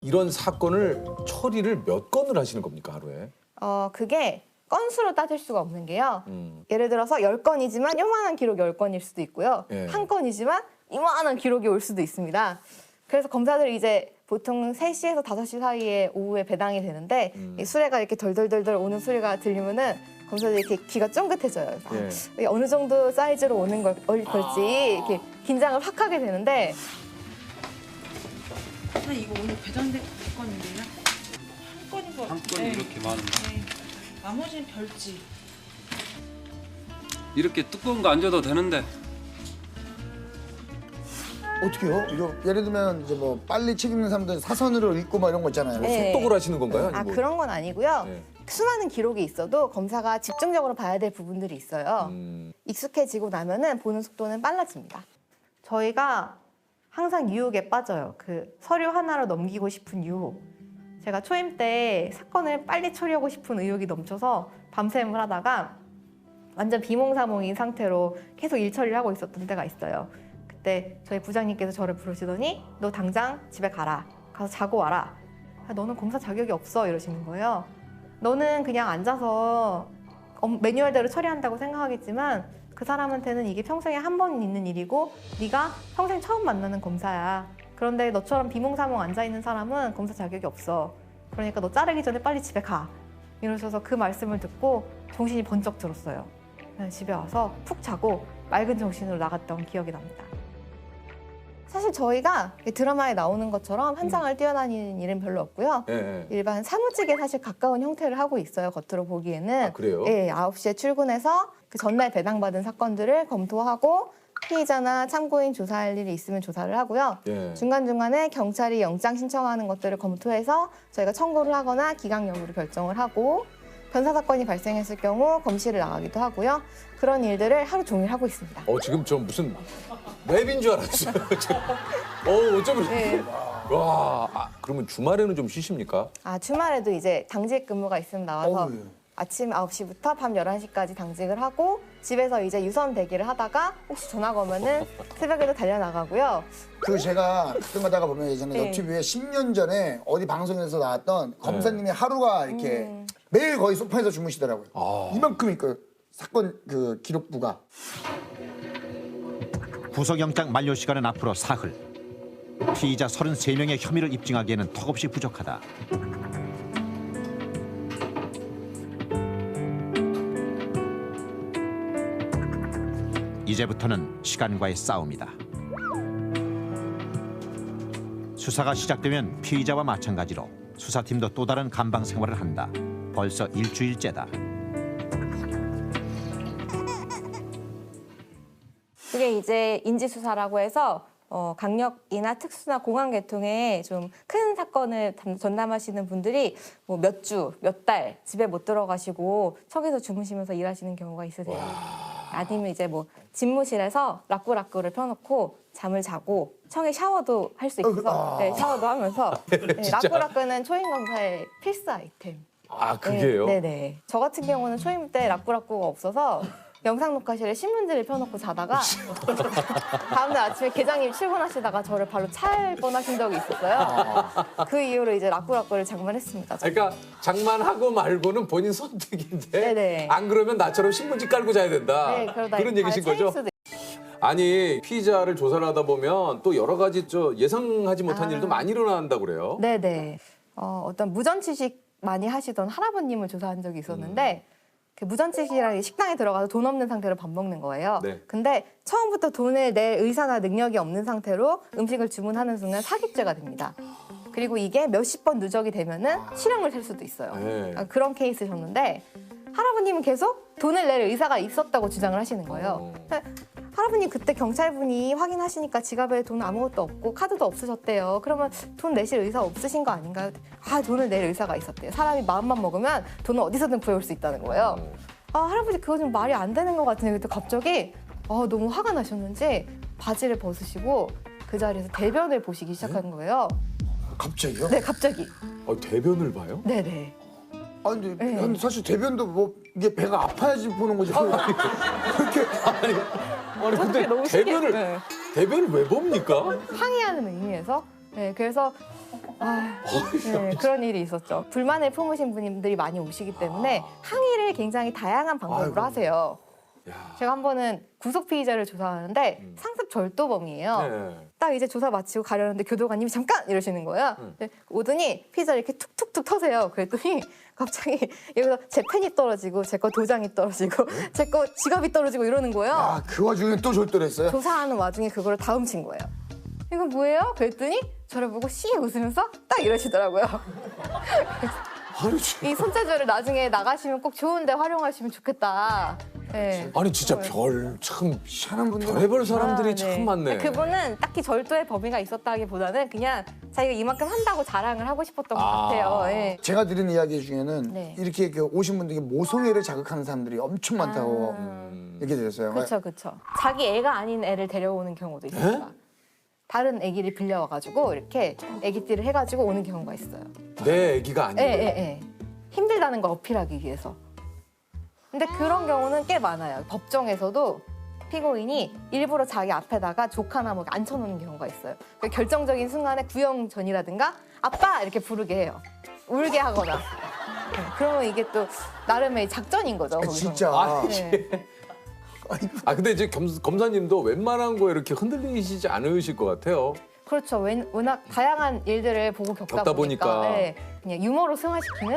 이런 사건을 처리를 몇 건을 하시는 겁니까, 하루에? 그게 건수로 따질 수가 없는 게요. 예를 들어서 10건이지만 요만한 기록이 10건일 수도 있고요. 예. 한 건이지만 이만한 기록이 올 수도 있습니다. 그래서 검사들이 이제 보통 3시에서 5시 사이에 오후에 배당이 되는데 이 수레가 이렇게 덜덜덜덜 오는 소리가 들리면은 검사들이 이렇게 귀가 쫑긋해져요. 예. 어느 정도 사이즈로 오는 걸지 이렇게 긴장을 확 하게 되는데 이거 오늘 배정된 건인데요? 한 건인 거. 한 건이 이렇게 많은데? 네. 나머지는 별지. 이렇게 두꺼운 거 안 줘도 되는데. 어떻게요? 이거 예를 들면 이제 뭐 빨리 책 읽는 사람들 사선으로 읽고 막 이런 거 있잖아요. 네. 속독을 하시는 건가요? 아니면 뭐- 그런 건 아니고요. 네. 수많은 기록이 있어도 검사가 집중적으로 봐야 될 부분들이 있어요. 익숙해지고 나면은 보는 속도는 빨라집니다. 저희가 항상 유혹에 빠져요. 그 서류 하나로 넘기고 싶은 유혹. 제가 초임 때 사건을 빨리 처리하고 싶은 의욕이 넘쳐서 밤샘을 하다가 완전 비몽사몽인 상태로 계속 일 처리를 하고 있었던 때가 있어요. 그때 저희 부장님께서 저를 부르시더니 너 당장 집에 가라. 가서 자고 와라. 너는 검사 자격이 없어 이러시는 거예요. 너는 그냥 앉아서 매뉴얼대로 처리한다고 생각하겠지만 그 사람한테는 이게 평생에 한 번 있는 일이고 네가 평생 처음 만나는 검사야. 그런데 너처럼 비몽사몽 앉아있는 사람은 검사 자격이 없어. 그러니까 너 자르기 전에 빨리 집에 가. 이러셔서 그 말씀을 듣고 정신이 번쩍 들었어요. 집에 와서 푹 자고 맑은 정신으로 나갔던 기억이 납니다. 사실 저희가 드라마에 나오는 것처럼 현장을 뛰어다니는 일은 별로 없고요. 예, 예. 일반 사무직에 사실 가까운 형태를 하고 있어요. 겉으로 보기에는. 아, 그래요? 예, 9시에 출근해서 그 전날 배당받은 사건들을 검토하고 피의자나 참고인 조사할 일이 있으면 조사를 하고요. 예. 중간중간에 경찰이 영장 신청하는 것들을 검토해서 저희가 청구를 하거나 기각 여부를 결정을 하고 변사 사건이 발생했을 경우 검시를 나가기도 하고요. 그런 일들을 하루 종일 하고 있습니다. 지금 저 무슨 랩인 줄 알았어요. 어쩜 이렇게. 네. 와, 그러면 주말에는 좀 쉬십니까? 주말에도 이제 당직 근무가 있으면 나와서 어우, 예. 아침 9시부터 밤 11시까지 당직을 하고 집에서 이제 유선 대기를 하다가 혹시 전화가 오면은 새벽에도 달려나가고요. 그 제가 가끔 가다가 보면 예전에 네. 너튜브에 10년 전에 어디 방송에서 나왔던 검사님의 하루가 이렇게 매일 거의 소파에서 주무시더라고요. 아. 이만큼 있고 사건 그 기록부가. 구속영장 만료 시간은 앞으로 사흘. 피의자 33명의 혐의를 입증하기에는 턱없이 부족하다. 이제부터는 시간과의 싸움이다. 수사가 시작되면 피의자와 마찬가지로 수사팀도 또 다른 감방 생활을 한다. 벌써 일주일째다. 그게 이제 인지수사라고 해서 강력이나 특수나 공안 계통의 좀 큰 사건을 전담하시는 분들이 뭐 몇 주, 몇 달 집에 못 들어가시고 청에서 주무시면서 일하시는 경우가 있으세요. 아니면 이제 뭐 집무실에서 라꾸라꾸를 펴놓고 잠을 자고 청에 샤워도 할 수 있어서 네, 샤워도 하면서 라꾸라꾸는 초임 검사의 필수 아이템. 그게요? 네네. 저 같은 경우는 초임 때 라꾸라꾸가 없어서 영상 녹화실에 신문지를 펴놓고 자다가 다음날 아침에 계장님 출근하시다가 저를 발로 찰 뻔하신 적이 있었어요. 그 이후로 이제 라꾸라꾸를 장만했습니다. 그러니까 장만하고 말고는 본인 선택인데 네네. 안 그러면 나처럼 신문지 깔고 자야 된다. 네, 그러다 그런 얘기신 발에 차일 거죠? 수도 아니, 피의자를 조사를 하다 보면 또 여러 가지 예상하지 못한 일도 많이 일어난다고 그래요. 네네. 어떤 무전취식 많이 하시던 할아버님을 조사한 적이 있었는데 그 무전취식이라는 식당에 들어가서 돈 없는 상태로 밥 먹는 거예요. 네. 근데 처음부터 돈을 낼 의사나 능력이 없는 상태로 음식을 주문하는 순간 사기죄가 됩니다. 그리고 이게 몇십 번 누적이 되면은 실형을 살 수도 있어요. 네. 그런 케이스셨는데 할아버님은 계속 돈을 낼 의사가 있었다고 주장을 하시는 거예요. 근데 할아버님 그때 경찰분이 확인하시니까 지갑에 돈 아무것도 없고 카드도 없으셨대요. 그러면 돈 내실 의사 없으신 거 아닌가요? 돈을 낼 의사가 있었대요. 사람이 마음만 먹으면 돈을 어디서든 구해올 수 있다는 거예요. 할아버지 그거 좀 말이 안 되는 것 같은데 그때 갑자기 너무 화가 나셨는지 바지를 벗으시고 그 자리에서 대변을 보시기 시작하는 거예요. 갑자기요? 네, 갑자기. 대변을 봐요? 네네. 아니 근데 네. 사실 대변도 뭐 이게 배가 아파야지 보는 거지. 그렇게 아니 근데 너무 대변을 신기해. 네. 대변을 왜 봅니까? 항의하는 의미에서. 네, 그래서 네, 그런 일이 있었죠. 불만을 품으신 분들이 많이 오시기 때문에 항의를 굉장히 다양한 방법으로 아이고. 하세요. 야. 제가 한 번은 구속 피의자를 조사하는데 상습 절도범이에요. 네. 딱 이제 조사 마치고 가려는데 교도관님이 잠깐 이러시는 거예요. 근데 오더니 피의자를 이렇게 툭툭툭 터세요. 그랬더니 갑자기 여기서 제 펜이 떨어지고 제 거 도장이 떨어지고 제 거 지갑이 떨어지고 이러는 거예요. 아, 그 와중에 또 절도를 했어요? 조사하는 와중에 그거를 다 훔친 거예요. 이거 뭐예요? 그랬더니 저를 보고 씨 웃으면서 딱 이러시더라고요. 아니, 진- 이 손재주를 나중에 나가시면 꼭 좋은데 활용하시면 좋겠다. 네. 아니 진짜 별 참 희한한 분들. 별의별 사람들이 아, 참 네. 많네. 그분은 딱히 절도의 범위가 있었다기보다는 그냥 자기가 이만큼 한다고 자랑을 하고 싶었던 것 아. 같아요. 네. 제가 들은 이야기 중에는 네. 이렇게 그 오신 분들이 모성애를 자극하는 사람들이 엄청 많다고 얘기 들었어요. 그렇죠, 그렇죠. 자기 애가 아닌 애를 데려오는 경우도 있습니다. 다른 애기를 빌려와가지고 이렇게 애기띠를 해가지고 오는 경우가 있어요. 내 애기가 아니고. 예. 힘들다는 걸 어필하기 위해서. 근데 그런 경우는 꽤 많아요. 법정에서도 피고인이 일부러 자기 앞에다가 조카나 뭐 앉혀놓는 경우가 있어요. 그 결정적인 순간에 구형 전이라든가 아빠 이렇게 부르게 해요. 울게 하거나. 그러면 이게 또 나름의 작전인 거죠. 아, 거기서. 진짜. 네. 아 근데 이제 검사님도 웬만한 거에 이렇게 흔들리시지 않으실 것 같아요. 그렇죠. 워낙 다양한 일들을 보고 겪다 보니까. 네, 그냥 유머로 승화시키는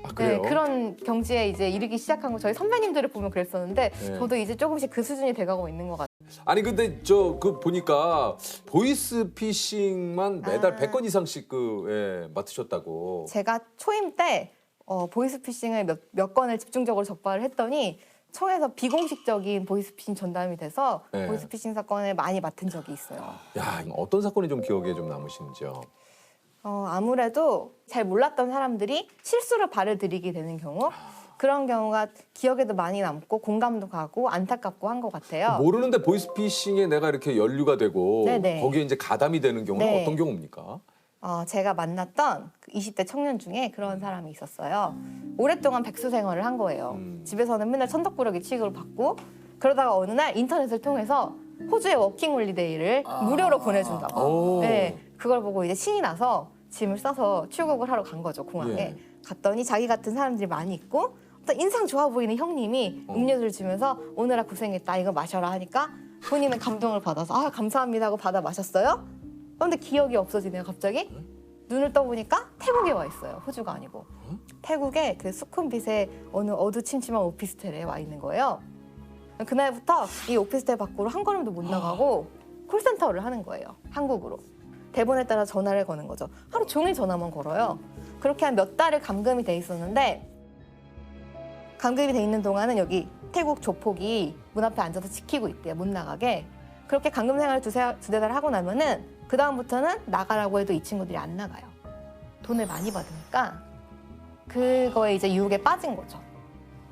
아 네, 그래요? 그런 경지에 이제 이르기 시작한 거 저희 선배님들을 보면 그랬었는데 네. 저도 이제 조금씩 그 수준이 돼가고 있는 것 같아요. 아니 근데 저 그 보니까 보이스 피싱만 매달 아. 100건 이상씩 맡으셨다고. 제가 초임 때 보이스피싱을 몇 건을 집중적으로 적발을 했더니 청에서 비공식적인 보이스피싱 전담이 돼서 네. 보이스피싱 사건을 많이 맡은 적이 있어요. 야 어떤 사건이 좀 기억에 좀 남으시는지요? 아무래도 잘 몰랐던 사람들이 실수로 발을 들이게 되는 경우 그런 경우가 기억에도 많이 남고 공감도 가고 안타깝고 한 것 같아요. 모르는데 보이스피싱에 내가 이렇게 연루가 되고 네네. 거기에 이제 가담이 되는 경우는 네. 어떤 경우입니까? 제가 만났던 그 20대 청년 중에 그런 사람이 있었어요. 오랫동안 백수 생활을 한 거예요. 집에서는 맨날 천덕꾸러기 취급을 받고 그러다가 어느 날 인터넷을 통해서 호주의 워킹홀리데이를 무료로 보내준다고. 오. 네, 그걸 보고 이제 신이 나서 짐을 싸서 출국을 하러 간 거죠, 공항에. 예. 갔더니 자기 같은 사람들이 많이 있고 어떤 인상 좋아 보이는 형님이 음료수를 주면서 오늘아 고생했다, 이거 마셔라 하니까 본인은 감동을 받아서 아 감사합니다 하고 받아 마셨어요. 그런데 기억이 없어지네요, 갑자기. 눈을 떠보니까 태국에 와 있어요, 호주가 아니고. 태국의 그 수쿰빗의 어느 어두침침한 오피스텔에 와 있는 거예요. 그날부터 이 오피스텔 밖으로 한 걸음도 못 나가고 콜센터를 하는 거예요, 한국으로. 대본에 따라 전화를 거는 거죠. 하루 종일 전화만 걸어요. 그렇게 한 몇 달을 감금이 돼 있었는데 감금이 돼 있는 동안은 여기 태국 조폭이 문 앞에 앉아서 지키고 있대요, 못 나가게. 그렇게 감금 생활을 두세 달을 하고 나면은 그 다음부터는 나가라고 해도 이 친구들이 안 나가요. 돈을 많이 받으니까 그거에 이제 유혹에 빠진 거죠.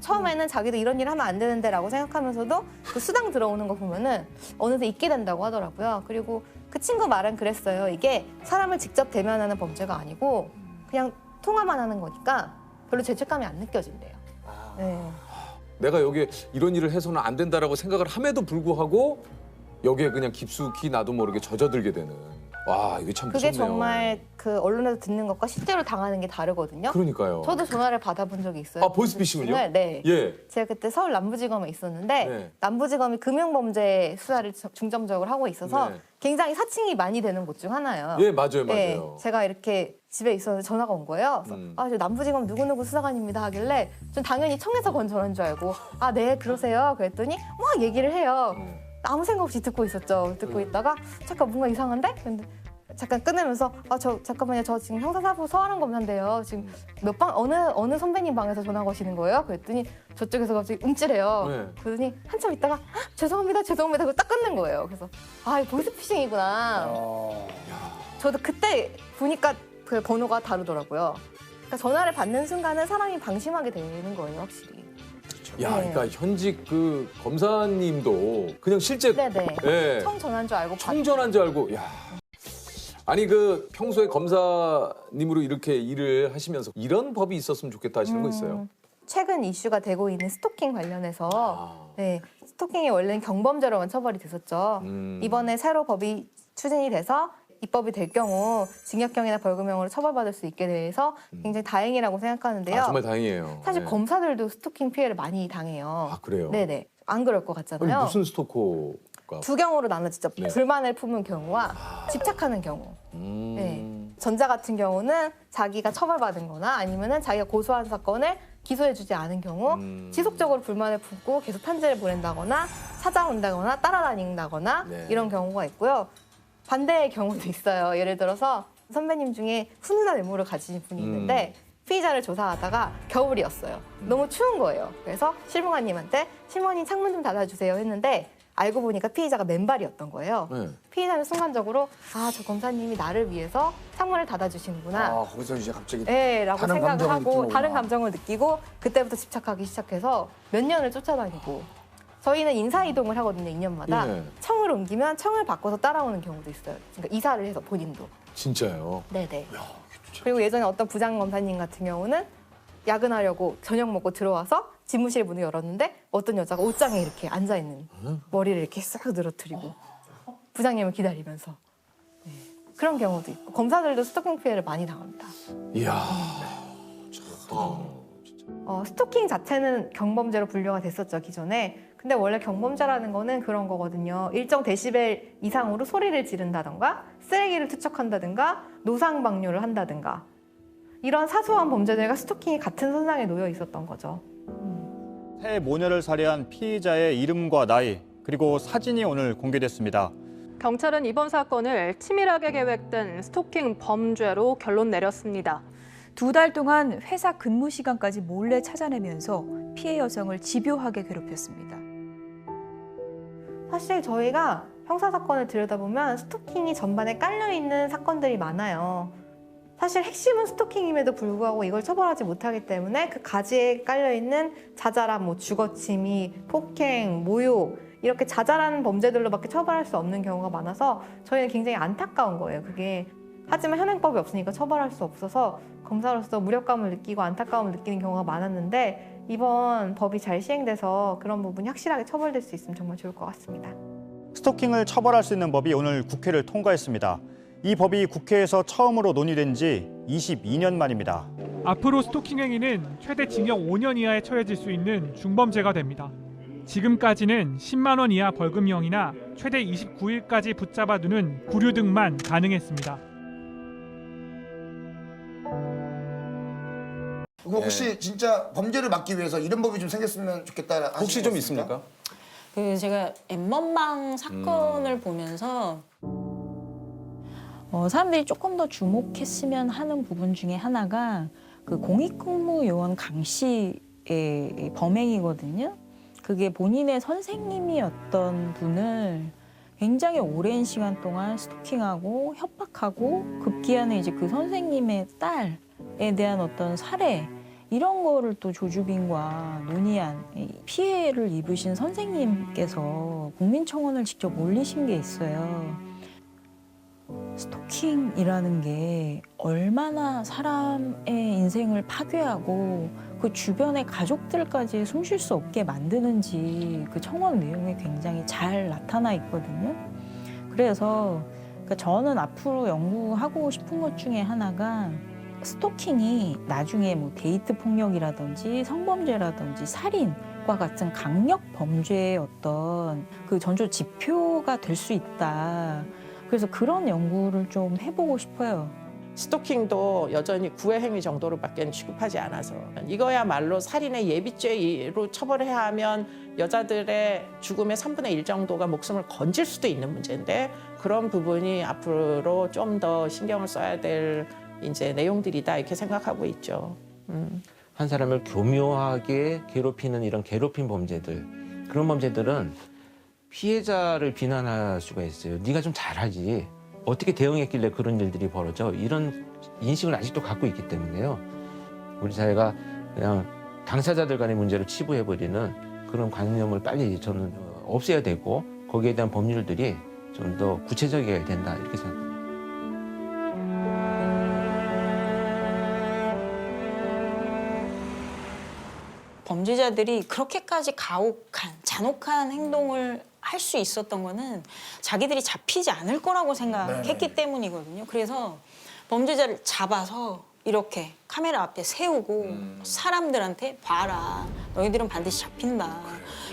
처음에는 자기도 이런 일 하면 안 되는데 라고 생각하면서도 그 수당 들어오는 거 보면은 어느새 잊게 된다고 하더라고요. 그리고 그 친구 말은 그랬어요. 이게 사람을 직접 대면하는 범죄가 아니고 그냥 통화만 하는 거니까 별로 죄책감이 안 느껴진대요. 네. 내가 여기에 이런 일을 해서는 안 된다라고 생각을 함에도 불구하고 여기에 그냥 깊숙이 나도 모르게 젖어들게 되는. 와 이게 참 그게 무섭네요. 정말 그 언론에서 듣는 것과 실제로 당하는 게 다르거든요. 그러니까요. 저도 전화를 받아본 적이 있어요. 아 보이스피싱을요? 네. 예. 제가 그때 서울 남부지검에 있었는데 네. 남부지검이 금융범죄 수사를 중점적으로 하고 있어서 네. 굉장히 사칭이 많이 되는 곳 중 하나예요. 예 맞아요 네, 맞아요. 제가 이렇게 집에 있었는데 전화가 온 거예요. 그래서 저 남부지검 누구누구 수사관입니다 하길래 전 당연히 청에서 건 전화인 줄 알고 아 네 그러세요. 그랬더니 막 얘기를 해요. 아무 생각 없이 듣고 있었죠. 듣고 있다가 잠깐 뭔가 이상한데? 근데 잠깐 끊으면서 저 잠깐만요. 저 지금 형사사부 서하는 검사인데요. 지금 몇 방 어느 선배님 방에서 전화 거시는 거예요? 그랬더니 저쪽에서 갑자기 움찔해요. 네. 그러더니 한참 있다가 죄송합니다. 그거 딱 끊는 거예요. 그래서 이거 보이스피싱이구나. 저도 그때 보니까 그 번호가 다르더라고요. 그러니까 전화를 받는 순간은 사람이 방심하게 되는 거예요, 확실히. 야 네. 그러니까 현직 그 검사님도 그냥 실제 네네. 예. 청 전화인 줄 알고 청전한 줄 알고 야. 아니 그 평소에 검사님으로 이렇게 일을 하시면서 이런 법이 있었으면 좋겠다 하시는 거 있어요? 최근 이슈가 되고 있는 스토킹 관련해서 아. 네, 스토킹이 원래는 경범죄로만 처벌이 됐었죠. 이번에 새로 법이 추진이 돼서 입법이 될 경우 징역형이나 벌금형으로 처벌받을 수 있게 돼서 굉장히 다행이라고 생각하는데요. 아, 정말 다행이에요. 사실 네. 검사들도 스토킹 피해를 많이 당해요. 아, 그래요? 네네. 안 그럴 것 아니, 같잖아요. 무슨 스토커가? 두 경우로 나눠지죠. 네. 불만을 품은 경우와 집착하는 경우. 음. 네. 전자 같은 경우는 자기가 처벌받은 거나 아니면은 자기가 고소한 사건을 기소해주지 않은 경우 지속적으로 불만을 품고 계속 편지를 보낸다거나 찾아온다거나 따라다닌다거나 네. 이런 경우가 있고요. 반대의 경우도 있어요. 예를 들어서 선배님 중에 훈훈한 외모를 가지신 분이 있는데 피의자를 조사하다가 겨울이었어요. 너무 추운 거예요. 그래서 실무관님한테 실무관님 창문 좀 닫아주세요 했는데 알고 보니까 피의자가 맨발이었던 거예요. 네. 피의자는 순간적으로 아, 저 검사님이 나를 위해서 창문을 닫아주시는구나. 아, 거기서 이제 갑자기 네, 라고 다른 생각을 감정을 하고 느끼는구나. 다른 감정을 느끼고 그때부터 집착하기 시작해서 몇 년을 쫓아다니고 저희는 인사이동을 하거든요, 2년마다. 예. 청을 옮기면 청을 바꿔서 따라오는 경우도 있어요. 그러니까 이사를 해서 본인도. 진짜요? 네네. 그리고 예전에 어떤 부장검사님 같은 경우는 야근하려고 저녁 먹고 들어와서 집무실 문을 열었는데 어떤 여자가 옷장에 이렇게 앉아있는 머리를 이렇게 싹 늘어뜨리고 부장님을 기다리면서 네. 그런 경우도 있고 검사들도 스토킹 피해를 많이 당합니다. 이야. 스토킹 자체는 경범죄로 분류가 됐었죠, 기존에. 근데 원래 경범죄라는 거는 그런 거거든요. 일정 데시벨 이상으로 소리를 지른다던가 쓰레기를 투척한다든가 노상방뇨를 한다든가 이런 사소한 범죄들과 스토킹이 같은 선상에 놓여 있었던 거죠. 새 모녀를 살해한 피의자의 이름과 나이 그리고 사진이 오늘 공개됐습니다. 경찰은 이번 사건을 치밀하게 계획된 스토킹 범죄로 결론 내렸습니다. 2달 동안 회사 근무 시간까지 몰래 찾아내면서 피해 여성을 집요하게 괴롭혔습니다. 사실 저희가 형사사건을 들여다보면 스토킹이 전반에 깔려있는 사건들이 많아요. 사실 핵심은 스토킹임에도 불구하고 이걸 처벌하지 못하기 때문에 그 가지에 깔려있는 자잘한 뭐 주거침이, 폭행, 모욕 이렇게 자잘한 범죄들로밖에 처벌할 수 없는 경우가 많아서 저희는 굉장히 안타까운 거예요, 그게. 하지만 현행법이 없으니까 처벌할 수 없어서 검사로서 무력감을 느끼고 안타까움을 느끼는 경우가 많았는데 이번 법이 잘 시행돼서 그런 부분이 확실하게 처벌될 수 있으면 정말 좋을 것 같습니다. 스토킹을 처벌할 수 있는 법이 오늘 국회를 통과했습니다. 이 법이 국회에서 처음으로 논의된 지 22년 만입니다. 앞으로 스토킹 행위는 최대 징역 5년 이하에 처해질 수 있는 중범죄가 됩니다. 지금까지는 10만 원 이하 벌금형이나 최대 29일까지 붙잡아 두는 구류 등만 가능했습니다. 이거 혹시 진짜 범죄를 막기 위해서 이런 법이 좀 생겼으면 좋겠다. 혹시 좀 있습니까? 제가 엠번방 사건을 보면서 사람들이 조금 더 주목했으면 하는 부분 중에 하나가 그 공익근무요원 강 씨의 범행이거든요. 그게 본인의 선생님이었던 분을 굉장히 오랜 시간 동안 스토킹하고 협박하고 급기야는 이제 그 선생님의 딸에 대한 어떤 살해 이런 거를 또 조주빈과 논의한 피해를 입으신 선생님께서 국민청원을 직접 올리신 게 있어요. 스토킹이라는 게 얼마나 사람의 인생을 파괴하고 그 주변의 가족들까지 숨 쉴 수 없게 만드는지 그 청원 내용에 굉장히 잘 나타나 있거든요. 그래서 저는 앞으로 연구하고 싶은 것 중에 하나가 스토킹이 나중에 뭐 데이트 폭력이라든지 성범죄라든지 살인과 같은 강력 범죄의 어떤 그 전조 지표가 될 수 있다. 그래서 그런 연구를 좀 해보고 싶어요. 스토킹도 여전히 구애 행위 정도로밖에 취급하지 않아서 이거야말로 살인의 예비죄로 처벌해야 하면 여자들의 죽음의 3분의 1 정도가 목숨을 건질 수도 있는 문제인데 그런 부분이 앞으로 좀 더 신경을 써야 될 이제 내용들이다 이렇게 생각하고 있죠. 한 사람을 교묘하게 괴롭히는 이런 괴롭힘 범죄들 그런 범죄들은 피해자를 비난할 수가 있어요. 네가 좀 잘하지. 어떻게 대응했길래 그런 일들이 벌어져? 이런 인식을 아직도 갖고 있기 때문에요. 우리 사회가 그냥 당사자들 간의 문제를 치부해버리는 그런 관념을 빨리 저는 없애야 되고 거기에 대한 법률들이 좀 더 구체적이어야 된다 이렇게 생각합니다. 범죄자들이 그렇게까지 가혹한, 잔혹한 행동을 할 수 있었던 거는 자기들이 잡히지 않을 거라고 생각했기 네네. 때문이거든요. 그래서 범죄자를 잡아서 이렇게 카메라 앞에 세우고 사람들한테 봐라. 너희들은 반드시 잡힌다.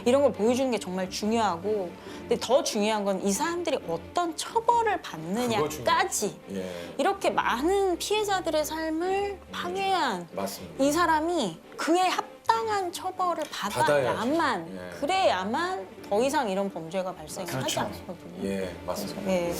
이런 걸 보여주는 게 정말 중요하고 근데 더 중요한 건 이 사람들이 어떤 처벌을 받느냐까지 예. 이렇게 많은 피해자들의 삶을 파괴한 맞습니다. 이 사람이 그에 합당한 처벌을 받아야만 예. 그래야만 더 이상 이런 범죄가 발생하지 그렇죠. 않거든요. 예, 맞습니다. 예.